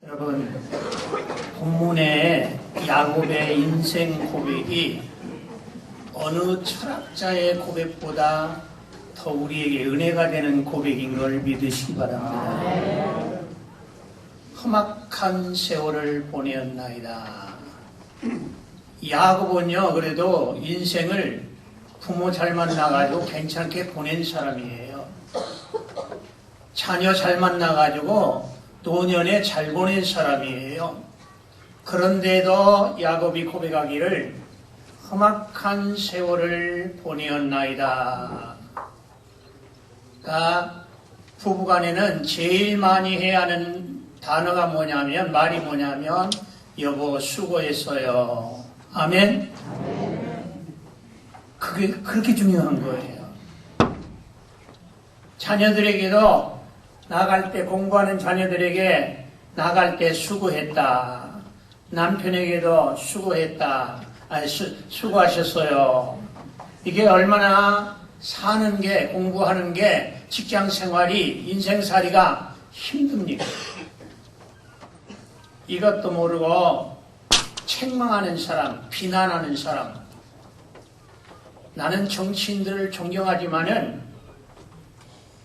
여러분, 본문의 야곱의 인생 고백이 어느 철학자의 고백보다 더 우리에게 은혜가 되는 고백인 걸 믿으시기 바랍니다. 험악한 세월을 보내었나이다. 야곱은요, 그래도 인생을 부모 잘 만나가지고 괜찮게 보낸 사람이에요. 자녀 잘 만나가지고 노년에 잘 보낸 사람이에요. 그런데도 야곱이 고백하기를 험악한 세월을 보내었나이다. 그러니까 부부간에는 제일 많이 해야 하는 단어가 뭐냐면, 말이 뭐냐면, 여보 수고했어요. 아멘? 그게 그렇게 중요한 거예요. 자녀들에게도 나갈 때, 공부하는 자녀들에게 나갈 때 수고했다. 남편에게도 수고했다. 수고하셨어요. 이게 얼마나 사는 게, 공부하는 게, 직장 생활이, 인생살이가 힘듭니까? 이것도 모르고 책망하는 사람, 비난하는 사람. 나는 정치인들을 존경하지만은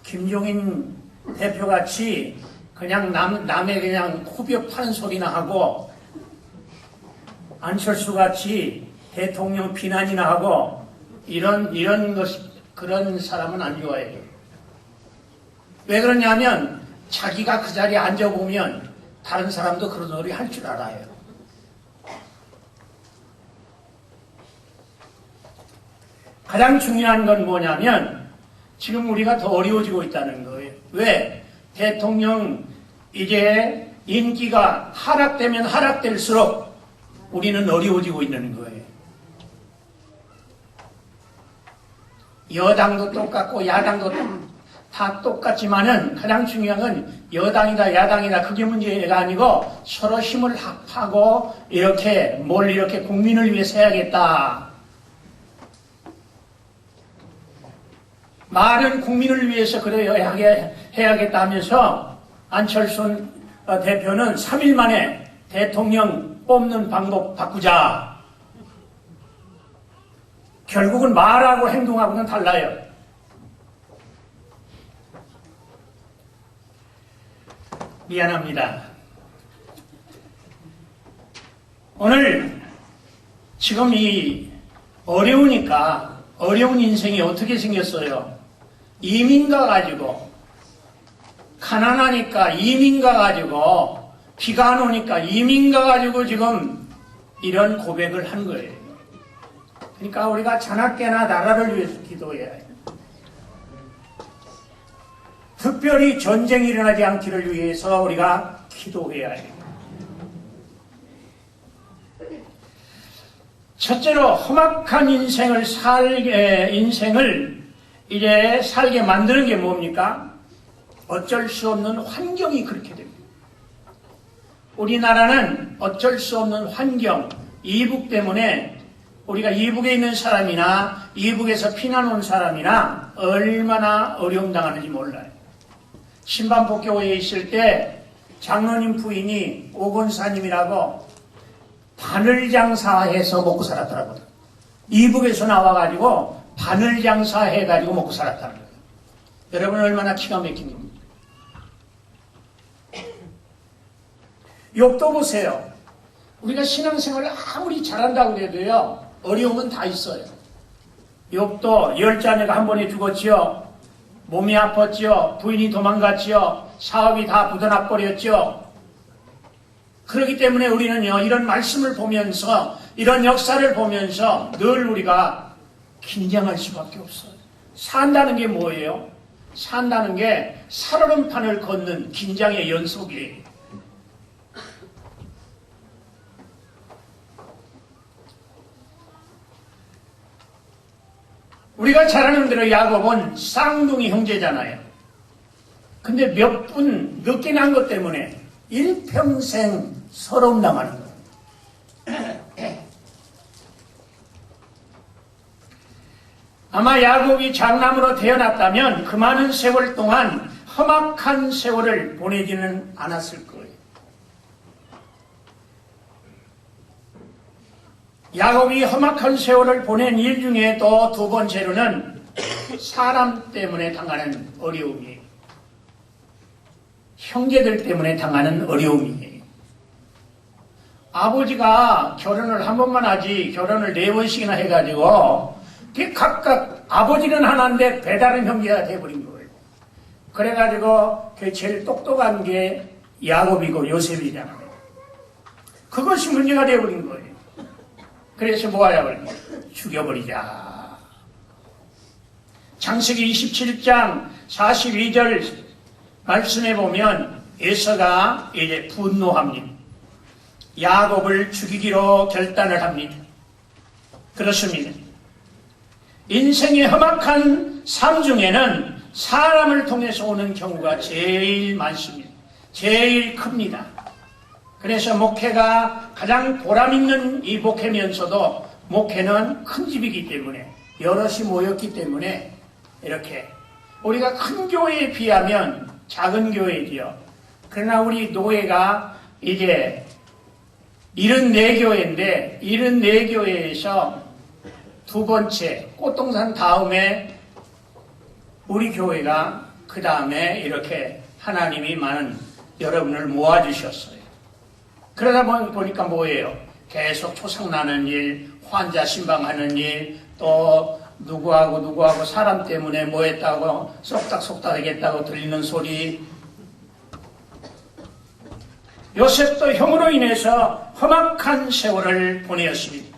김종인 대표같이 그냥 남의 그냥 후벼 파는 소리나 하고, 안철수같이 대통령 비난이나 하고, 그런 사람은 안 좋아해요. 왜 그러냐면 자기가 그 자리에 앉아보면 다른 사람도 그런 소리 할 줄 알아요. 가장 중요한 건 뭐냐면 지금 우리가 더 어려워지고 있다는 거예요. 왜? 대통령 이제 인기가 하락되면 하락될수록 우리는 어려워지고 있는 거예요. 여당도 똑같고 야당도 다 똑같지만은 가장 중요한 건 여당이다 야당이다 그게 문제가 아니고 서로 힘을 합하고 이렇게 국민을 위해서 해야겠다. 말은 국민을 위해서 해야겠다 하면서 안철수 대표는 3일 만에 대통령 뽑는 방법 바꾸자. 결국은 말하고 행동하고는 달라요. 미안합니다. 오늘 지금 이 어려우니까 어려운 인생이 어떻게 생겼어요? 이민 가가지고 가난하니까 이민 가가지고 비가 안 오니까 이민 가가지고 지금 이런 고백을 한 거예요. 그러니까 우리가 자나깨나 나라를 위해서 기도해야 해요. 특별히 전쟁이 일어나지 않기를 위해서 우리가 기도해야 해요. 첫째로 험악한 인생을 이제 살게 만드는 게 뭡니까? 어쩔 수 없는 환경이 그렇게 됩니다. 우리나라는 어쩔 수 없는 환경, 이북 때문에 우리가 이북에 있는 사람이나 이북에서 피난 온 사람이나 얼마나 어려움 당하는지 몰라요. 신반포교회에 있을 때 장로님 부인이 오건사님이라고 바늘 장사해서 먹고 살았더라고요. 이북에서 나와가지고 바늘 장사해가지고 먹고 살았다는 거예요. 여러분 얼마나 기가 막힌 겁니까? 욥도 보세요. 우리가 신앙생활을 아무리 잘한다고 해도요, 어려움은 다 있어요. 욥도 10자녀가 한 번에 죽었지요. 몸이 아팠지요. 부인이 도망갔지요. 사업이 다 부도나버렸지요. 그렇기 때문에 우리는요, 이런 말씀을 보면서, 이런 역사를 보면서 늘 우리가 긴장할 수밖에 없어요. 산다는 게 뭐예요? 산다는 게 살얼음판을 걷는 긴장의 연속이에요. 우리가 잘 아는 대로 야곱은 쌍둥이 형제잖아요. 근데 몇 개 난 것 때문에 일평생 서러움 당하는 거예요. 아마 야곱이 장남으로 태어났다면 그 많은 세월 동안 험악한 세월을 보내지는 않았을 거예요. 야곱이 험악한 세월을 보낸 일 중에 또 두 번째로는 사람 때문에 당하는 어려움이에요. 형제들 때문에 당하는 어려움이에요. 아버지가 결혼을 한 번만 하지 결혼을 4번씩이나 해가지고 각각 아버지는 하나인데 배다른 형제가 돼버린 거예요. 그래가지고 그 제일 똑똑한 게 야곱이고 요셉이잖아요. 그것이 문제가 돼버린 거예요. 그래서 뭐 하냐고요? 죽여버리자. 창세기 27장 42절 말씀해 보면 에서가 이제 분노합니다. 야곱을 죽이기로 결단을 합니다. 그렇습니다. 인생의 험악한 삶 중에는 사람을 통해서 오는 경우가 제일 많습니다. 제일 큽니다. 그래서 목회가 가장 보람있는 이 목회면서도 목회는 큰 집이기 때문에 여럿이 모였기 때문에 이렇게 우리가 큰 교회에 비하면 작은 교회지요. 그러나 우리 노예가 이제 74교회인데 74교회에서 두 번째 꽃동산 다음에 우리 교회가 그 다음에 이렇게 하나님이 많은 여러분을 모아주셨어요. 그러다 보니까 뭐예요? 계속 초상나는 일, 환자 신방하는 일, 또 누구하고 사람 때문에 뭐 했다고 쏙닥쏙닥 하겠다고 들리는 소리. 요셉도 형으로 인해서 험악한 세월을 보내었습니다.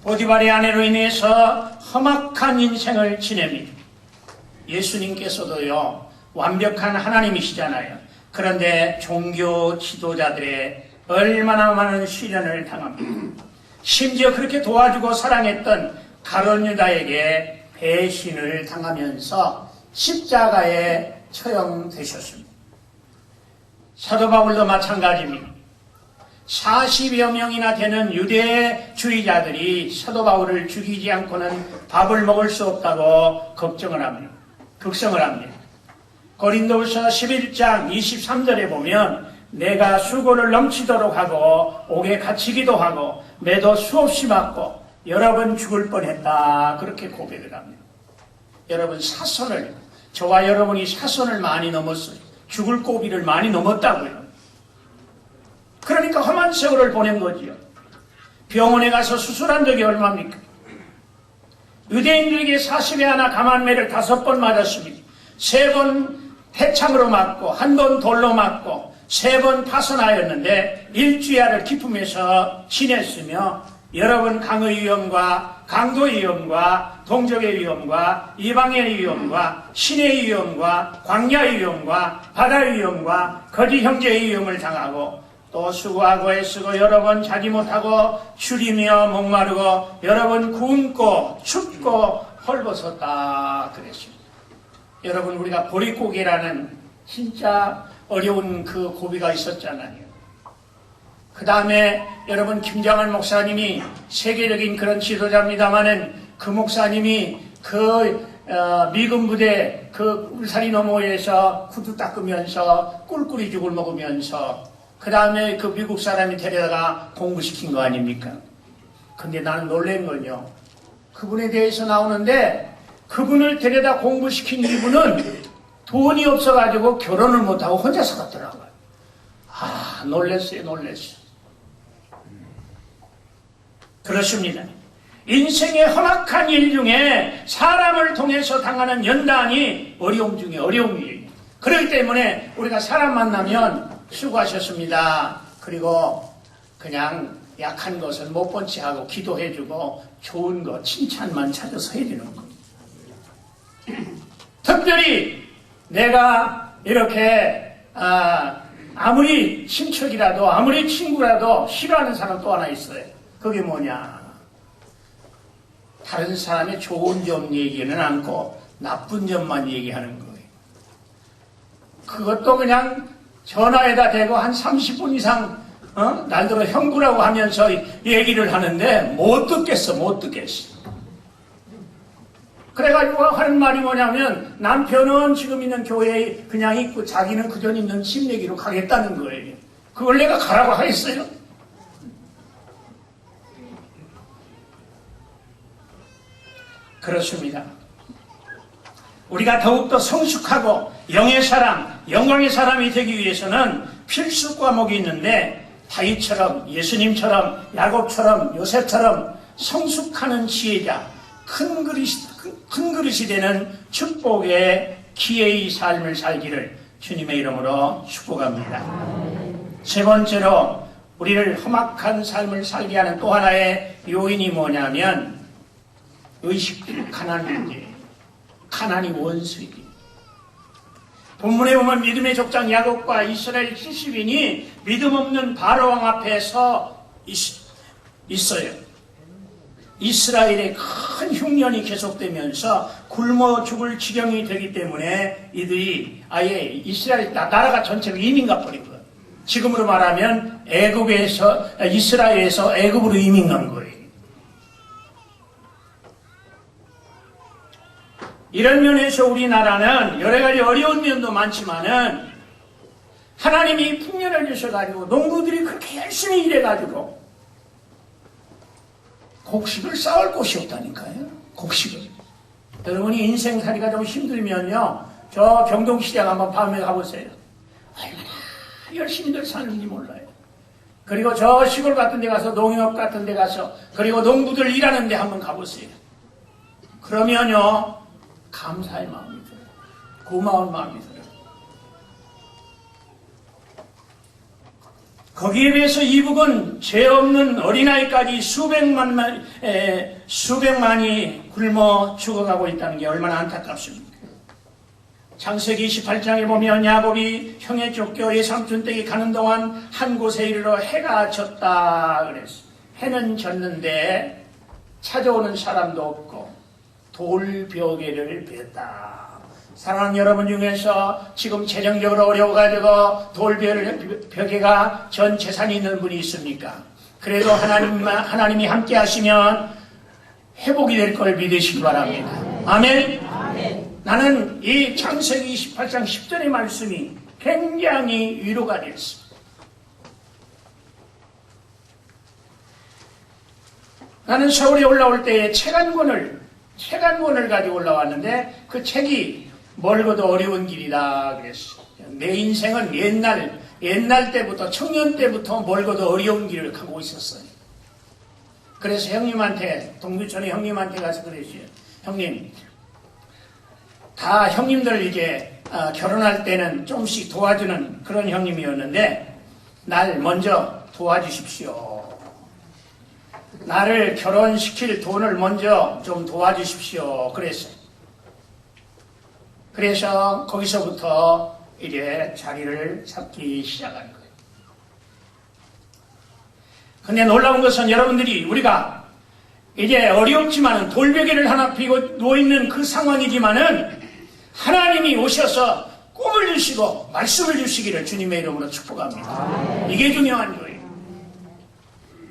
보디발의 아내로 인해서 험악한 인생을 지냅니다. 예수님께서도요, 완벽한 하나님이시잖아요. 그런데 종교 지도자들의 얼마나 많은 시련을 당합니다. 심지어 그렇게 도와주고 사랑했던 가룟 유다에게 배신을 당하면서 십자가에 처형되셨습니다. 사도 바울도 마찬가지입니다. 40여 명이나 되는 유대주의자들이 사도 바울을 죽이지 않고는 밥을 먹을 수 없다고 걱정을 합니다. 극성을 합니다. 고린도후서 11장 23절에 보면 내가 수고를 넘치도록 하고 옥에 갇히기도 하고 매도 수없이 맞고 여러 번 죽을 뻔했다. 그렇게 고백을 합니다. 여러분 저와 여러분이 사선을 많이 넘었어요. 죽을 고비를 많이 넘었다고요. 그러니까 험한 세월을 보낸 거지요. 병원에 가서 수술한 적이 얼마입니까? 유대인들에게 40에 하나 감한매를 5번 맞았습니다. 3번 태창으로 맞고 1번 돌로 맞고 3번 파선하였는데 일주야를 기품에서 지냈으며 여러분 강의 위험과 강도의 위험과 동족의 위험과 이방의 위험과 신의 위험과 광야의 위험과 바다의 위험과 거짓 형제의 위험을 당하고 또 수고하고 애쓰고 여러 번 자지 못하고 추리며 목마르고 여러 번 굶고 춥고 헐벗었다 그랬습니다. 여러분 우리가 보릿고개라는 진짜 어려운 그 고비가 있었잖아요. 그 다음에 여러분 김장한 목사님이 세계적인 그런 지도자입니다마는 그 목사님이 미군 부대 그 울산이 너머에서 구두 닦으면서 꿀꿀이 죽을 먹으면서 그 다음에 그 미국 사람이 데려다가 공부시킨 거 아닙니까? 근데 나는 놀란 건요. 그분에 대해서 나오는데 그분을 데려다 공부시킨 이분은 돈이 없어가지고 결혼을 못하고 혼자 살았더라고요. 놀랬어요. 그렇습니다. 인생의 험악한 일 중에 사람을 통해서 당하는 연단이 어려움 중에 어려움이에요. 그렇기 때문에 우리가 사람 만나면 수고하셨습니다. 그리고 그냥 약한 것은 못 본 채 하고 기도해주고 좋은 거 칭찬만 찾아서 해주는 겁니다. 특별히 내가 이렇게 아무리 친척이라도 아무리 친구라도 싫어하는 사람 또 하나 있어요. 그게 뭐냐? 다른 사람의 좋은 점 얘기는 않고 나쁜 점만 얘기하는 거예요. 그것도 그냥 전화에다 대고 한 30분 이상 날들어 형부라고 하면서 얘기를 하는데 못 듣겠어. 그래가지고 하는 말이 뭐냐면 남편은 지금 있는 교회에 그냥 있고 자기는 그전 있는 집 얘기로 가겠다는 거예요. 그걸 내가 가라고 하겠어요? 그렇습니다. 우리가 더욱더 성숙하고 영의 사람, 영광의 사람이 되기 위해서는 필수 과목이 있는데 다윗처럼, 예수님처럼, 야곱처럼, 요셉처럼 성숙하는 지혜자, 큰 그릇이 되는 축복의 기회의 삶을 살기를 주님의 이름으로 축복합니다. 세 번째로 우리를 험악한 삶을 살게 하는 또 하나의 요인이 뭐냐면 의식, 가난인데 가난이 원수이기. 본문에 보면 믿음의 족장 야곱과 이스라엘 70인이 믿음 없는 바로왕 앞에서 있어요. 이스라엘의 큰 흉년이 계속되면서 굶어 죽을 지경이 되기 때문에 이들이 아예 이스라엘 나라가 전체로 이민 가버린 거예요. 지금으로 말하면 이스라엘에서 애굽으로 이민 간 거예요. 이런 면에서 우리나라는 여러 가지 어려운 면도 많지만은 하나님이 풍년을 주셔가지고 농부들이 그렇게 열심히 일해가지고 곡식을 쌓을 곳이 없다니까요. 곡식을. 여러분이 인생살이가 좀 힘들면요, 저 경동시장 한번 밤에 가보세요. 얼마나 열심히들 사는지 몰라요. 그리고 저 시골 같은 데 가서, 농협 같은 데 가서, 그리고 농부들 일하는 데 한번 가보세요. 그러면요, 감사의 마음이 들어요. 고마운 마음이 들어요. 거기에 비해서 이북은 죄 없는 어린아이까지 수백만이 굶어 죽어가고 있다는 게 얼마나 안타깝습니까? 창세기 28장에 보면 야곱이 형에 쫓겨 외삼촌 댁에 가는 동안 한 곳에 이르러 해가 졌다 그랬어요. 해는 졌는데 찾아오는 사람도 없고 돌벼개를 베었다. 사랑하는 여러분 중에서 지금 재정적으로 어려워가지고 돌벼개가 전 재산이 있는 분이 있습니까? 그래도 하나님이 함께 하시면 회복이 될 걸 믿으시기 바랍니다. 아멘? 나는 이 창세기 28장 10절의 말씀이 굉장히 위로가 됐습니다. 나는 서울에 올라올 때에 책 한 권을 가지고 올라왔는데 그 책이 멀고도 어려운 길이다 그랬어요. 내 인생은 옛날 때부터, 청년 때부터 멀고도 어려운 길을 가고 있었어요. 그래서 형님한테, 동두천의 형님한테 가서 그랬어요. 형님, 다 형님들 이제 결혼할 때는 조금씩 도와주는 그런 형님이었는데 날 먼저 도와주십시오. 나를 결혼시킬 돈을 먼저 좀 도와주십시오. 그래서 거기서부터 이제 자리를 잡기 시작한 거예요. 근데 놀라운 것은 여러분들이 우리가 이제 어렵지만은 돌베개를 하나 피고 누워있는 그 상황이지만은 하나님이 오셔서 꿈을 주시고 말씀을 주시기를 주님의 이름으로 축복합니다. 이게 중요한 거예요.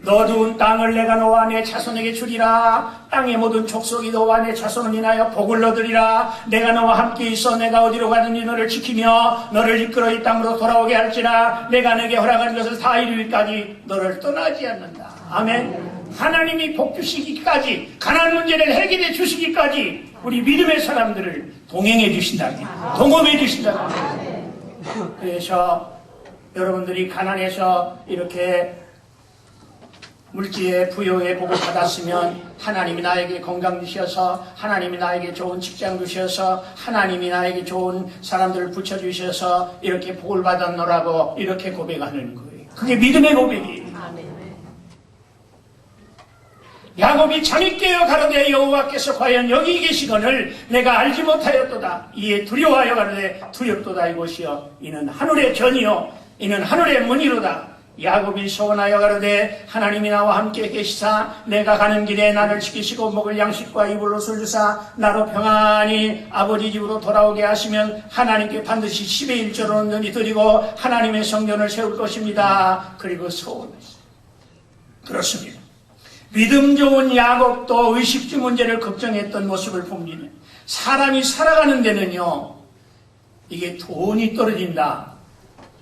너두운 땅을 내가 너와 내 자손에게 주리라. 땅의 모든 족속이 너와 내 자손을 인하여 복을 얻으리라. 내가 너와 함께 있어 내가 어디로 가든지 너를 지키며 너를 이끌어 이 땅으로 돌아오게 할지라. 내가 내게 허락한 것을 다 이루기까지 너를 떠나지 않는다. 아멘. 하나님이 복 주시기까지, 가난 문제를 해결해 주시기까지 우리 믿음의 사람들을 동행해 주신다. 동업해 주신다. 그래서 여러분들이 가난해서 이렇게 물질의 부여의 복을 받았으면 하나님이 나에게 건강 주셔서, 하나님이 나에게 좋은 직장 주셔서, 하나님이 나에게 좋은 사람들을 붙여주셔서 이렇게 복을 받았노라고 이렇게 고백하는 거예요. 그게 믿음의 고백이에요. 야곱이 잠이 깨어 가로되 여호와께서 과연 여기 계시거늘 내가 알지 못하였도다. 이에 두려워하여 가로되 두렵도다. 이곳이여 이는 하늘의 전이요 이는 하늘의 문이로다. 야곱이 소원하여 가로되 하나님이 나와 함께 계시사 내가 가는 길에 나를 지키시고 먹을 양식과 입을 옷을 주사 나로 평안히 아버지 집으로 돌아오게 하시면 하나님께 반드시 10의 1조로 온전히 드리고 하나님의 성전을 세울 것입니다. 그리고 소원했어요. 그렇습니다. 믿음 좋은 야곱도 의식주 문제를 걱정했던 모습을 봅니다. 사람이 살아가는 데는요, 이게 돈이 떨어진다.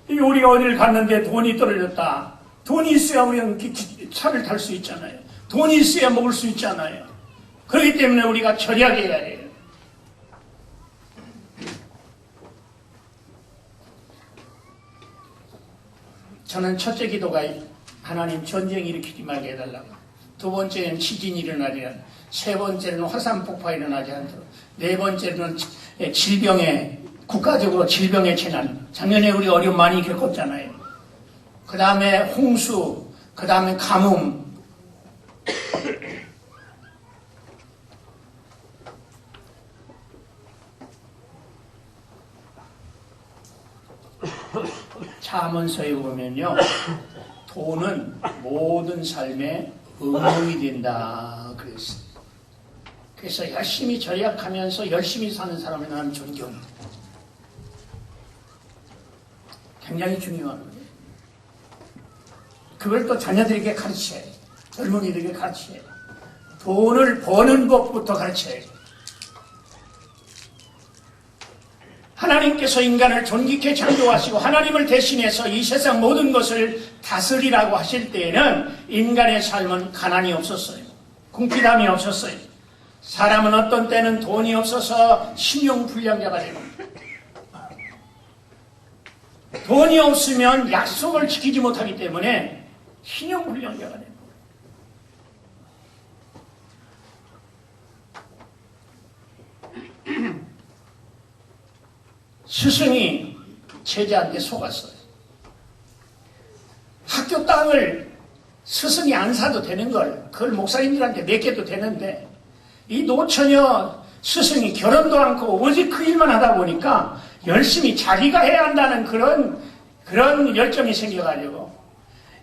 우리가 어디를 갔는데 돈이 떨어졌다. 돈이 있어야 우리는 차를 탈 수 있잖아요. 돈이 있어야 먹을 수 있잖아요. 그렇기 때문에 우리가 절약해야 해요. 저는 첫째 기도가 하나님 전쟁 일으키지 말게 해달라고. 두 번째는 지진이 일어나지 않도록. 세 번째는 화산 폭파가 일어나지 않도록. 네 번째는 질병에, 국가적으로 질병의 재난. 작년에 우리 어려움 많이 겪었잖아요. 그 다음에 홍수, 그 다음에 가뭄. 잠언서에 보면요, 돈은 모든 삶의 의무이 된다 그랬어요. 그래서 열심히 절약하면서 열심히 사는 사람을 나는 존경해요. 굉장히 중요한 거예요. 그걸 또 자녀들에게 가르쳐야 해요. 젊은이들에게 가르쳐야 해요. 돈을 버는 법부터 가르쳐야 해요. 하나님께서 인간을 존귀케 창조하시고 하나님을 대신해서 이 세상 모든 것을 다스리라고 하실 때에는 인간의 삶은 가난이 없었어요. 궁핍함이 없었어요. 사람은 어떤 때는 돈이 없어서 신용불량자가 되고, 돈이 없으면 약속을 지키지 못하기 때문에 신용불량자가 되고, 스승이 제자한테 속았어요. 학교 땅을 스승이 안 사도 되는 걸 그걸 목사님들한테 맡겨도 되는데, 이 노처녀 스승이 결혼도 않고 오직 그 일만 하다 보니까 열심히 자기가 해야 한다는 그런 열정이 생겨가지고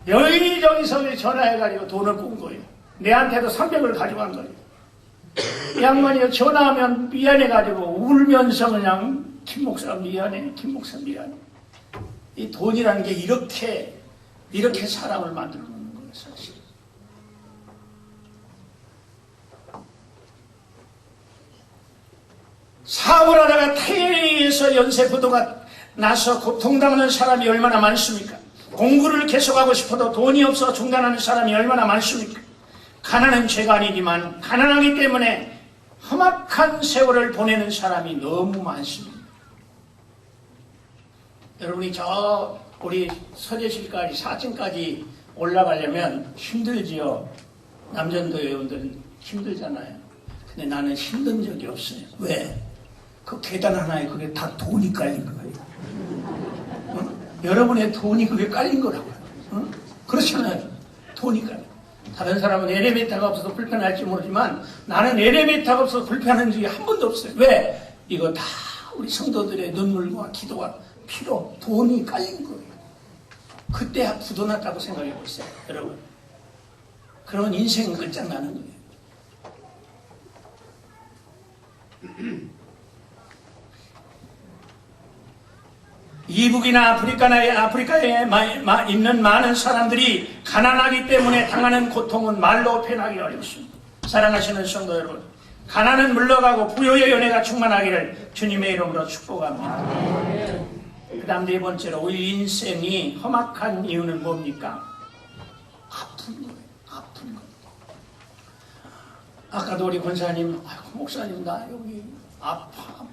여기저기서 전화해가지고 돈을 꾼 거예요. 내한테도 300을 가져간 거예요. 이 양반이 전화하면 미안해가지고 울면서 그냥 김 목사 미안해, 김 목사 미안해. 이 돈이라는 게 이렇게 사람을 만들어 놓는 거예요, 사실. 사업을 하다가 태에서 연쇄부도가 나서 고통당하는 사람이 얼마나 많습니까? 공부를 계속하고 싶어도 돈이 없어 중단하는 사람이 얼마나 많습니까? 가난은 죄가 아니지만 가난하기 때문에 험악한 세월을 보내는 사람이 너무 많습니다. 여러분이 우리 서재실까지 4층까지 올라가려면 힘들지요. 남전도 회원들은 힘들잖아요. 근데 나는 힘든 적이 없어요. 왜? 그 계단 하나에 그게 다 돈이 깔린 거예요. 여러분의 돈이 그게 깔린 거라고요. 그렇잖아요. 돈이 깔린. 다른 사람은 엘리베이터가 없어서 불편할지 모르지만 나는 엘리베이터가 없어서 불편한 적이 한 번도 없어요. 왜? 이거 다 우리 성도들의 눈물과 기도와 피로 돈이 깔린 거예요. 그때 부도났다고 생각해 보세요, 여러분. 그런 인생은 끝장나는 거예요. 이북이나 아프리카에 있는 많은 사람들이 가난하기 때문에 당하는 고통은 말로 표현하기 어렵습니다. 사랑하시는 성도 여러분, 가난은 물러가고 부요의 연애가 충만하기를 주님의 이름으로 축복합니다. 그 다음 네 번째로 우리 인생이 험악한 이유는 뭡니까? 아픈 거예요. 아픈 거. 아까도 우리 권사님, 목사님 나 여기 아파.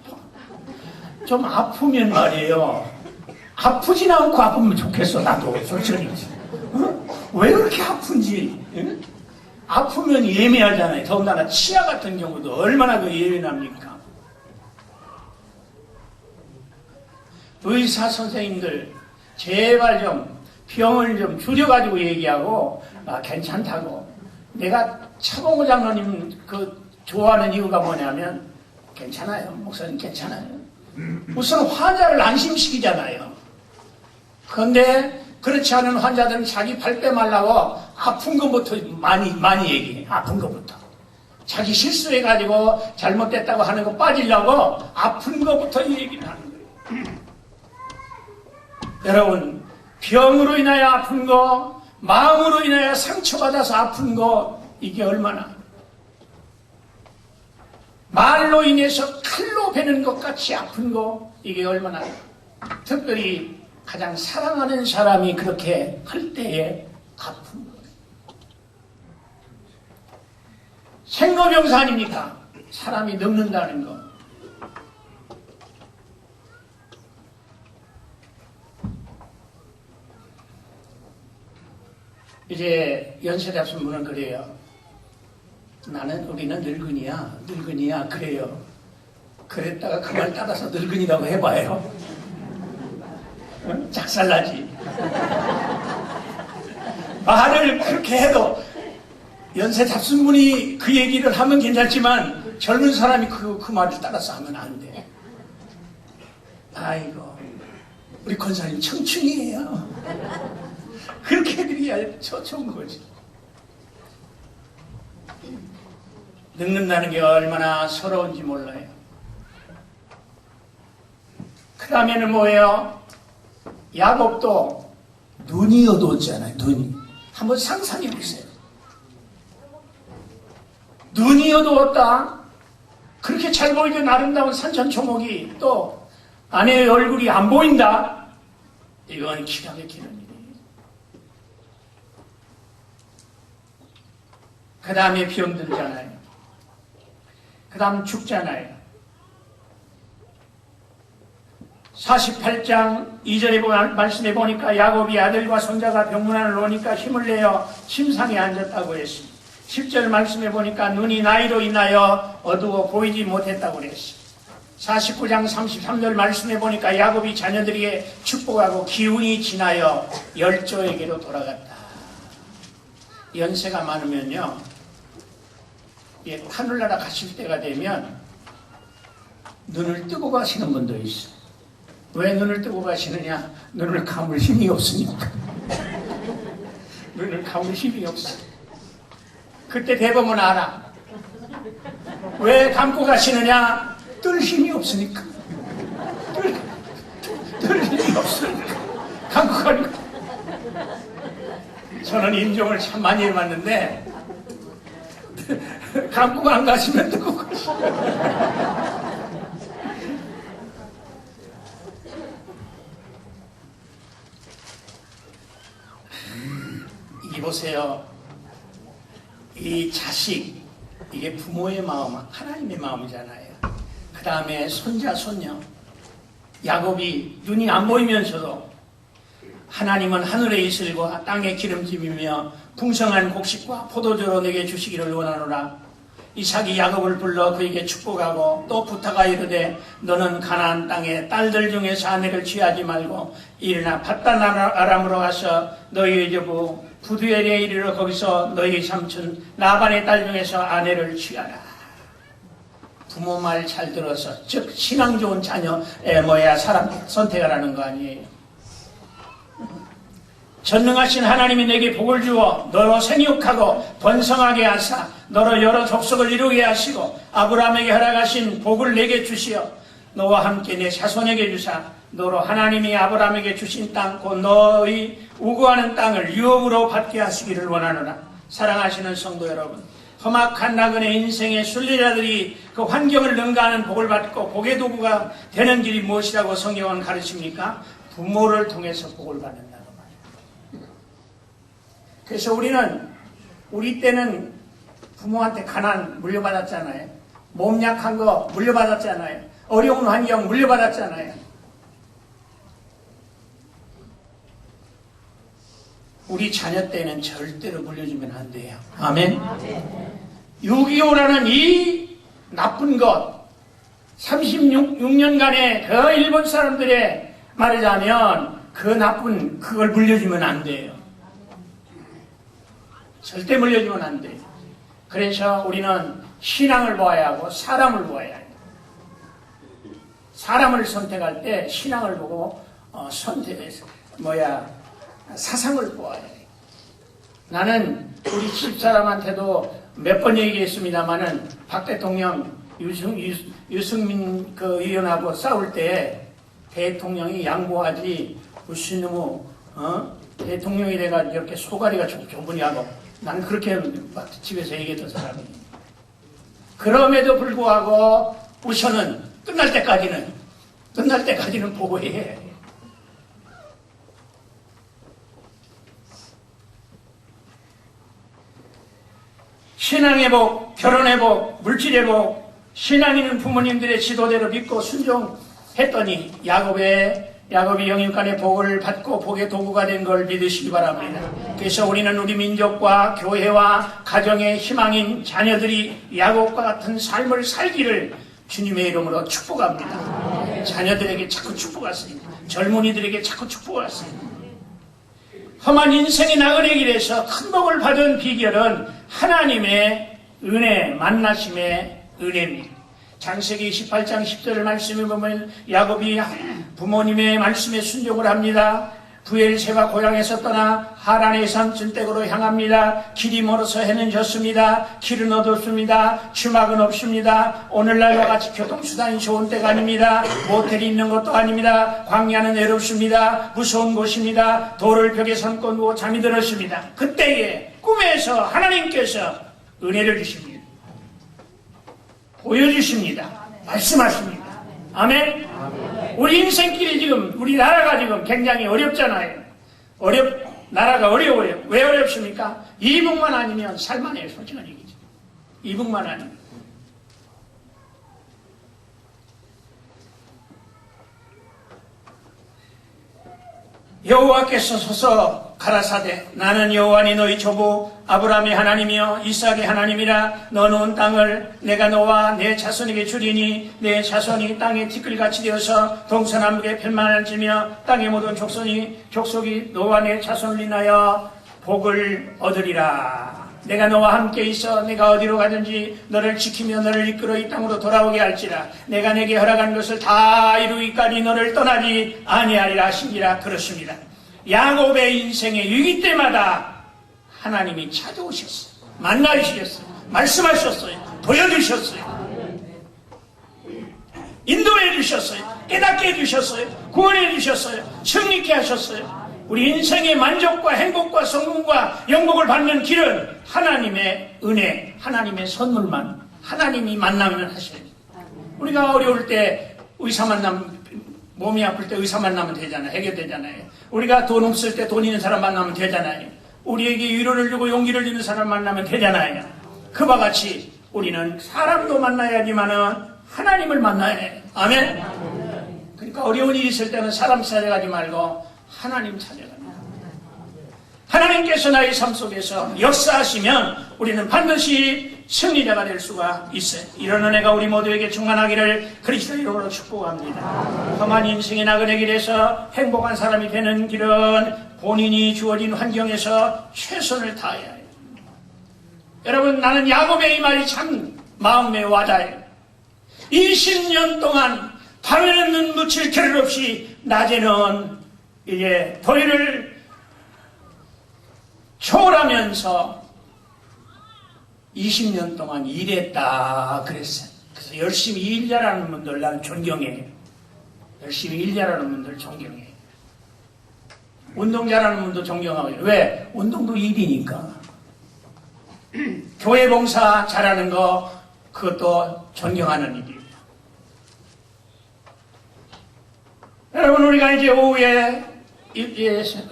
좀 아프면 말이에요. 아프진 않고 아프면 좋겠어. 나도 솔직히. 왜 그렇게 아픈지. 아프면 예민하잖아요. 더군다나 치아 같은 경우도 얼마나 그 예민합니까? 의사 선생님들 제발 좀 병을 좀 줄여가지고 얘기하고 괜찮다고. 내가 차봉호 장로님 좋아하는 이유가 뭐냐면 괜찮아요. 목사님 괜찮아요. 우선 환자를 안심시키잖아요. 그런데 그렇지 않은 환자들은 자기 발 빼말라고 아픈 것부터 많이 얘기해. 아픈 것부터. 자기 실수해가지고 잘못됐다고 하는 거 빠지려고 아픈 것부터 얘기를 하는 거예요. 여러분, 병으로 인하여 아픈 거, 마음으로 인하여 상처받아서 아픈 거, 이게 얼마나, 말로 인해서 칼로 베는 것 같이 아픈 거, 이게 얼마나, 특별히 가장 사랑하는 사람이 그렇게 할 때에 아픈 거예요. 생로병사 아닙니까? 사람이 늙는다는 거. 이제 연세 잡순 분은 그래요. 우리는 늙은이야 그래요. 그랬다가 그 말 따라서 늙은이라고 해봐요. 응? 작살나지. 말을 그렇게 해도 연세 잡순 분이 그 얘기를 하면 괜찮지만 젊은 사람이 그 말을 따라서 하면 안 돼. 아이고, 우리 권사님 청춘이에요. 그렇게 해드려야 좋은 거지. 늙는다는 게 얼마나 서러운지 몰라요. 그 다음에는 뭐예요? 야곱도 눈이 어두웠잖아요. 눈이. 한번 상상해 보세요. 눈이 어두웠다. 그렇게 잘 보이던 아름다운 산천초목이 또 아내의 얼굴이 안 보인다. 이건 기가 막히는 일이에요. 그 다음에 병들잖아요. 그 다음 죽잖아요. 48장 2절에 말씀해 보니까 야곱이 아들과 손자가 병문안을 오니까 힘을 내어 침상에 앉았다고 했습니다. 10절 말씀해 보니까 눈이 나이로 인하여 어두워 보이지 못했다고 그랬습니다. 49장 33절 말씀해 보니까 야곱이 자녀들에게 축복하고 기운이 지나여 열조에게로 돌아갔다. 연세가 많으면요, 하늘나라 가실 때가 되면 눈을 뜨고 가시는 분도 있어요. 왜 눈을 뜨고 가시느냐? 눈을 감을 힘이 없으니까. 눈을 감을 힘이 없어. 그때 대부분 알아. 왜 감고 가시느냐? 뜰 힘이 없으니까. 뜰 힘이 없으니까 감고 가는 거야. 저는 임종을 참 많이 해봤는데 감고 안 가시면 뜨고 가시죠. 이 보세요. 이 자식, 이게 부모의 마음, 하나님의 마음이잖아요. 그 다음에 손자, 손녀. 야곱이 눈이 안 보이면서도 하나님은 하늘의 이슬과 땅의 기름짐이며 풍성한 곡식과 포도주로 내게 주시기를 원하노라. 이삭이 야곱을 불러 그에게 축복하고 또 부탁하여 이르되 너는 가나안 땅의 딸들 중에서 아내를 취하지 말고 일어나 밧단 아람으로 가서 너희의 저부 부두엘에 이르러 거기서 너희 삼촌 라반의 딸 중에서 아내를 취하라. 부모 말 잘 들어서, 즉 신앙 좋은 자녀 사람 선택하라는 거 아니에요. 전능하신 하나님이 내게 복을 주어 너로 생육하고 번성하게 하사 너로 여러 족속을 이루게 하시고 아브라함에게 허락하신 복을 내게 주시어 너와 함께 내 자손에게 주사 너로 하나님이 아브라함에게 주신 땅 곧 너의 우구하는 땅을 유업으로 받게 하시기를 원하노라. 사랑하시는 성도 여러분, 험악한 나그네 인생의 순례자들이 그 환경을 능가하는 복을 받고 복의 도구가 되는 길이 무엇이라고 성경은 가르칩니까? 부모를 통해서 복을 받는다는 말이에요. 그래서 우리 때는 부모한테 가난 물려받았잖아요. 몸 약한 거 물려받았잖아요. 어려운 환경 물려받았잖아요. 우리 자녀 때는 절대로 물려주면 안 돼요. 아멘. 6.25라는 이 나쁜 것, 36년간의 그 일본 사람들의 말하자면 그 나쁜 그걸 물려주면 안 돼요. 절대 물려주면 안 돼요. 그래서 우리는 신앙을 보아야 하고 사람을 보아야 해요. 사람을 선택할 때 신앙을 보고 사상을 보아야 해요. 나는 우리 집사람한테도 몇 번 얘기했습니다마는 박 대통령 유승민 그 의원하고 싸울 때 대통령이 양보하지 무슨 대통령이 돼가지고 이렇게 소가리가 좁으니 하고 나는 그렇게 집에서 얘기했던 사람이에요. 그럼에도 불구하고 우선은 끝날 때까지는 보호해야 해요. 신앙의 복, 결혼회복, 물질회복, 신앙 있는 부모님들의 지도대로 믿고 순종했더니 야곱이 영육간의 복을 받고 복의 도구가 된 걸 믿으시기 바랍니다. 그래서 우리는 우리 민족과 교회와 가정의 희망인 자녀들이 야곱과 같은 삶을 살기를 주님의 이름으로 축복합니다. 자녀들에게 자꾸 축복하세요. 젊은이들에게 자꾸 축복하세요. 험한 인생의 나그네 길에서 큰 복을 받은 비결은 하나님의 은혜, 만나심의 은혜입니다. 창세기 28장 10절 말씀을 보면 야곱이 부모님의 말씀에 순종을 합니다. 부엘세바 고향에서 떠나 하란의 산 들떼고로 향합니다. 길이 멀어서 해는 졌습니다. 길은 어둡습니다. 주막은 없습니다. 오늘날과 같이 교통수단이 좋은 때가 아닙니다. 모텔이 있는 것도 아닙니다. 광야는 외롭습니다. 무서운 곳입니다. 돌을 벽에 삼고 누워 잠이 들었습니다. 그때에 꿈에서 하나님께서 은혜를 주십니다. 보여주십니다. 말씀하십니다. 아멘. 우리 인생길이 지금, 우리 나라가 지금 굉장히 어렵잖아요. 나라가 어려워요. 왜 어렵습니까? 이북만 아니면 살만해요. 솔직한 얘기죠. 이북만 아니면. 여호와께서 서서 가라사대 나는 여호와니 너희 조부 아브라함의 하나님이여 이삭의 하나님이라. 너는 온 땅을 내가 너와 내 자손에게 주리니 내 자손이 땅의 티끌같이 되어서 동서남북에 편만할지며 땅의 모든 족속이 너와 내 자손을 인하여 복을 얻으리라. 내가 너와 함께 있어 내가 어디로 가든지 너를 지키며 너를 이끌어 이 땅으로 돌아오게 할지라. 내가 내게 허락한 것을 다 이루기까지 너를 떠나지 아니하리라 하시니라. 그렇습니다. 야곱의 인생의 위기 때마다 하나님이 찾아오셨어요. 만나주셨어요. 말씀하셨어요. 보여주셨어요. 인도해 주셨어요. 깨닫게 해주셨어요. 구원해 주셨어요. 승리케 하셨어요. 우리 인생의 만족과 행복과 성공과 영복을 받는 길은 하나님의 은혜, 하나님의 선물만, 하나님이 만나면 하셔야 돼요. 우리가 어려울 때 의사 만나면, 몸이 아플 때 의사 만나면 되잖아요. 해결되잖아요. 우리가 돈 없을 때 돈 있는 사람 만나면 되잖아요. 우리에게 위로를 주고 용기를 주는 사람 만나면 되잖아요. 그와 같이 우리는 사람도 만나야지만은 하나님을 만나야 해요. 아멘? 그러니까 어려운 일이 있을 때는 사람 찾아가지 말고 하나님 찾아갑니다. 하나님께서 나의 삶 속에서 역사하시면 우리는 반드시 승리자가 될 수가 있어요. 이런 은혜가 우리 모두에게 충만하기를 그리스도 이름으로 축복합니다. 험한 인생의 나그네 길에서 행복한 사람이 되는 길은 본인이 주어진 환경에서 최선을 다해야 해요. 여러분, 나는 야곱의 이 말이 참 마음에 와닿아요. 20년 동안 밤에는 눈 묻힐 겨를 없이 낮에는 이제 더위를 초월하면서 20년 동안 일했다 그랬어요. 그래서 열심히 일 잘하는 분들 나는 존경해요. 열심히 일 잘하는 분들 존경해요. 운동 잘하는 분도 존경하고요. 왜? 운동도 일이니까. 교회 봉사 잘하는 거 그것도 존경하는 일이에요. 여러분, 우리가 이제 오후에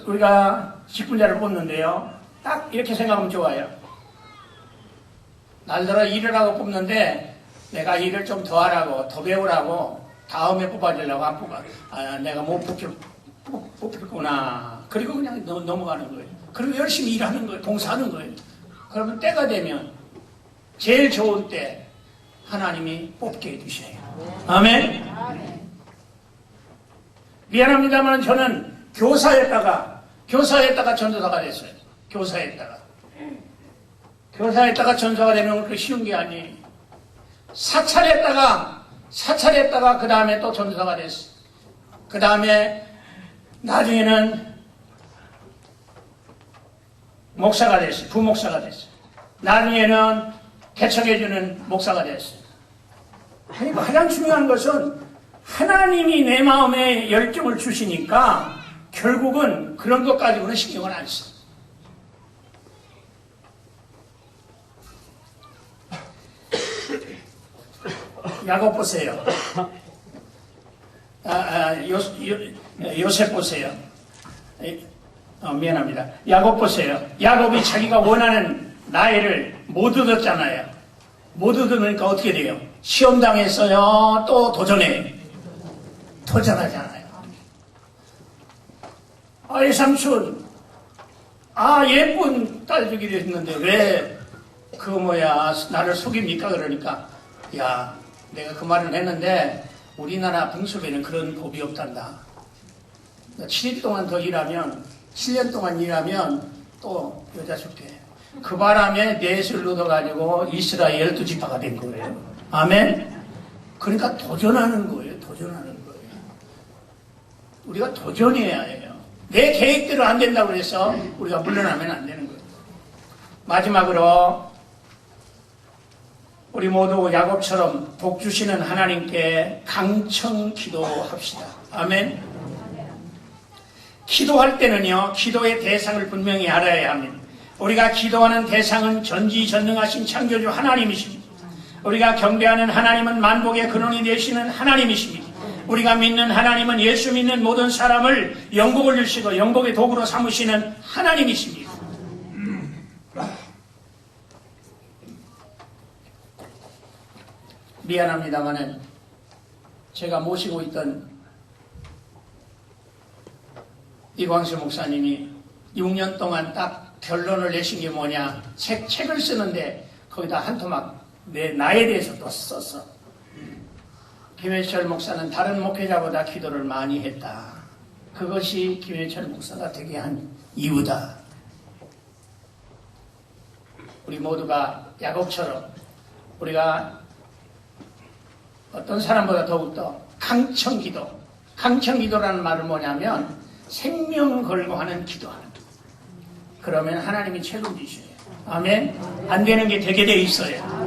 우리가 직분자를 뽑는데요. 딱 이렇게 생각하면 좋아요. 날들어 일을 하고 뽑는데 내가 일을 좀 더 하라고, 더 배우라고, 다음에 뽑아주려고 안 뽑아. 내가 못 뽑혔구나. 그리고 그냥 넘어가는 거예요. 그리고 열심히 일하는 거예요. 봉사하는 거예요. 그러면 때가 되면 제일 좋은 때 하나님이 뽑게 해주셔요. 아멘? 미안합니다만 저는 교사였다가 전도사가 됐어요. 교사였다가 전도사가 되는 건 그렇게 쉬운 게 아니에요. 사찰했다가 그 다음에 또 전도사가 됐어요. 그 다음에 나중에는 목사가 됐어요. 부목사가 됐어요. 나중에는 개척해주는 목사가 됐어요. 그러니까 가장 중요한 것은 하나님이 내 마음에 열정을 주시니까 결국은 그런 것 가지고는 신경을 안 써요. 야곱 보세요. 요셉 보세요. 미안합니다. 야곱 보세요. 야곱이 자기가 원하는 나이를 못 얻었잖아요. 못 얻으니까 어떻게 돼요? 시험 당했어요. 또 도전해. 도전하잖아요. 아이 삼촌, 예쁜 딸 주기로 했는데 왜 나를 속입니까? 그러니까 야, 내가 그 말을 했는데 우리나라 풍습에는 그런 법이 없단다. 7일 동안 더 일하면 7년 동안 일하면 또 여자 줄게. 그 바람에 넷을 얻어가지고 이스라엘 12지파가 된 거예요. 아멘? 그러니까 도전하는 거예요. 도전하는 거예요. 우리가 도전해야 해요. 내 계획대로 안 된다고 해서 우리가 물러나면 안 되는 거예요. 마지막으로 우리 모두 야곱처럼 복 주시는 하나님께 강청 기도합시다. 아멘. 기도할 때는요, 기도의 대상을 분명히 알아야 합니다. 우리가 기도하는 대상은 전지전능하신 창조주 하나님이십니다. 우리가 경배하는 하나님은 만복의 근원이 되시는 하나님이십니다. 우리가 믿는 하나님은 예수 믿는 모든 사람을 영복을 주시고 영복의 도구로 삼으시는 하나님이십니다. 미안합니다만은 제가 모시고 있던 이광수 목사님이 6년 동안 딱 결론을 내신 게 뭐냐, 책을 쓰는데 거기다 한 토막 나에 대해서 또 썼어. 김해철 목사는 다른 목회자보다 기도를 많이 했다. 그것이 김해철 목사가 되게 한 이유다. 우리 모두가 야곱처럼 우리가 어떤 사람보다 더욱더 강청기도라는 말은 뭐냐면 생명 걸고 하는 기도하는 거. 그러면 하나님이 책임지셔요. 아멘. 안 되는 게 되게 돼 있어요.